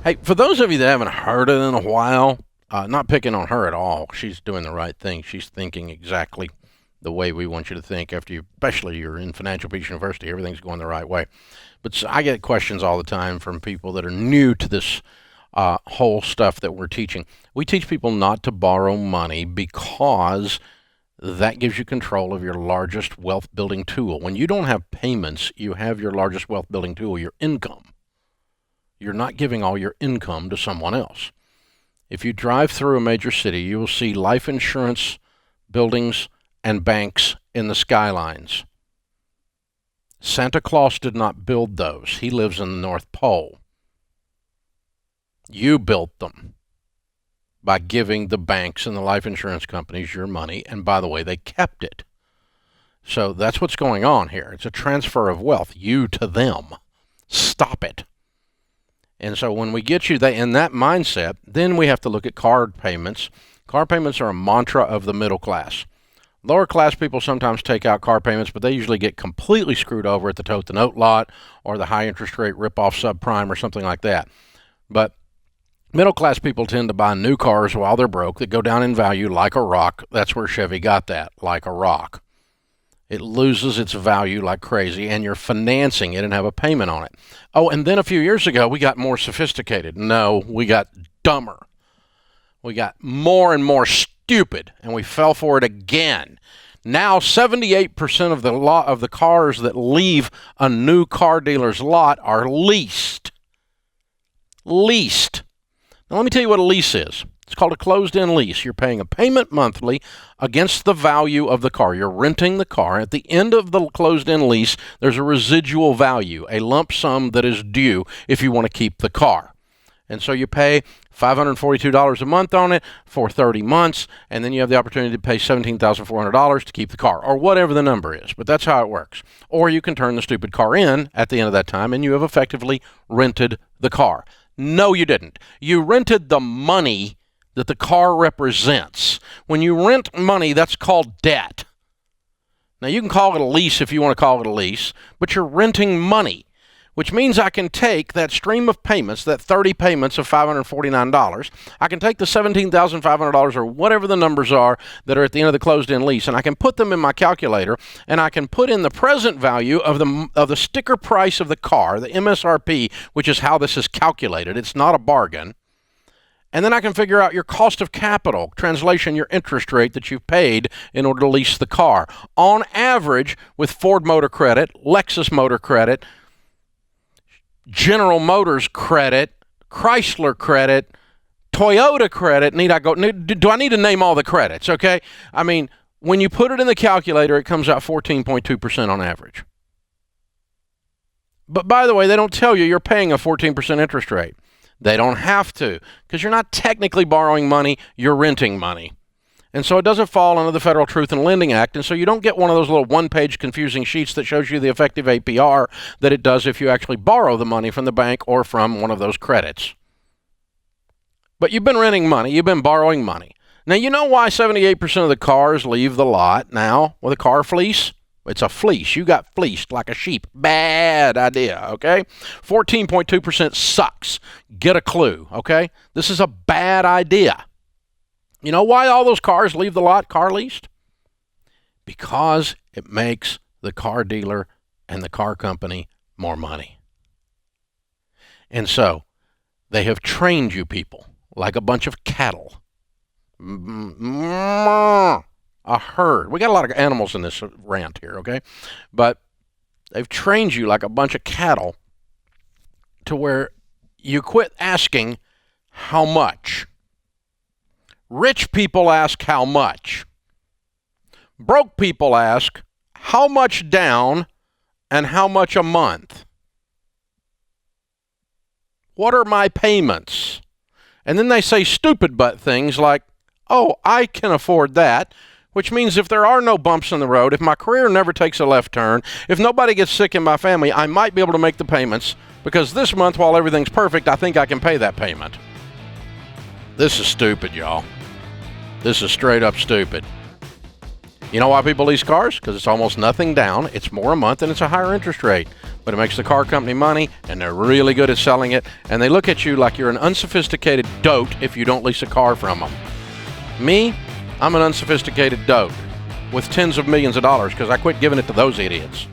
Hey, for those of you that haven't heard it in a while, not picking on her at all. She's doing the right thing. She's thinking exactly the way we want you to think after you, especially you're in Financial Peace University, everything's going the right way. But I get questions all the time from people that are new to this whole stuff that we're teaching. We teach people not to borrow money because that gives you control of your largest wealth building tool. When you don't have payments, you have your largest wealth building tool, your income. You're not giving all your income to someone else. If you drive through a major city, you will see life insurance buildings and banks in the skylines. Santa Claus did not build those. He lives in the North Pole. You built them by giving the banks and the life insurance companies your money, and by the way, they kept it. So that's what's going on here. It's a transfer of wealth, you to them. Stop it. And so when we get you in that mindset, then we have to look at card payments. Car payments are a mantra of the middle class. Lower class people sometimes take out car payments, but they usually get completely screwed over at the tote the note lot or the high interest rate rip-off subprime or something like that. But middle class people tend to buy new cars while they're broke that go down in value like a rock. That's where Chevy got that, like a rock. It loses its value like crazy, and you're financing it and have a payment on it. Oh, and then a few years ago, we got more sophisticated. No, we got dumber. We got more and more stupid, and we fell for it again. Now, 78% of the cars that leave a new car dealer's lot are leased. Leased. Now, let me tell you what a lease is. It's called a closed-end lease. You're paying a payment monthly against the value of the car. You're renting the car. At the end of the closed-end lease, there's a residual value, a lump sum that is due if you want to keep the car. And so you pay $542 a month on it for 30 months, and then you have the opportunity to pay $17,400 to keep the car, or whatever the number is. But that's how it works. Or you can turn the stupid car in at the end of that time, and you have effectively rented the car. No, you didn't. You rented the money that the car represents. When you rent money, that's called debt. Now, you can call it a lease if you want to call it a lease, but you're renting money, which means I can take that stream of payments, that 30 payments of $549, I can take the $17,500 or whatever the numbers are that are at the end of the closed-end lease, and I can put them in my calculator, and I can put in the present value of the sticker price of the car, the MSRP, which is how this is calculated. It's not a bargain. And then I can figure out your cost of capital, translation, your interest rate that you've paid in order to lease the car. On average, with Ford Motor Credit, Lexus Motor Credit, General Motors Credit, Chrysler Credit, Toyota Credit, do I need to name all the credits, okay? I mean, when you put it in the calculator, it comes out 14.2% on average. But by the way, they don't tell you you're paying a 14% interest rate. They don't have to, because you're not technically borrowing money, you're renting money. And so it doesn't fall under the Federal Truth in Lending Act, and so you don't get one of those little one-page confusing sheets that shows you the effective APR that it does if you actually borrow the money from the bank or from one of those credits. But you've been renting money, you've been borrowing money. Now, you know why 78% of the cars leave the lot now with a car fleece? It's a fleece. You got fleeced like a sheep. Bad idea, okay? 14.2% sucks. Get a clue, okay? This is a bad idea. You know why all those cars leave the lot car leased? Because it makes the car dealer and the car company more money. And so they have trained you people like a bunch of cattle. A herd. We got a lot of animals in this rant here, okay? But they've trained you like a bunch of cattle to where you quit asking how much. Rich people ask how much. Broke people ask how much down and how much a month. What are my payments? And then they say stupid butt things like, oh, I can afford that. Which means if there are no bumps in the road, if my career never takes a left turn, if nobody gets sick in my family, I might be able to make the payments because this month, while everything's perfect, I think I can pay that payment. This is stupid, y'all. This is straight up stupid. You know why people lease cars? Because it's almost nothing down, it's more a month, and it's a higher interest rate. but it makes the car company money, and they're really good at selling it, and they look at you like you're an unsophisticated dote if you don't lease a car from them. Me, I'm an unsophisticated dote with tens of millions of dollars because I quit giving it to those idiots.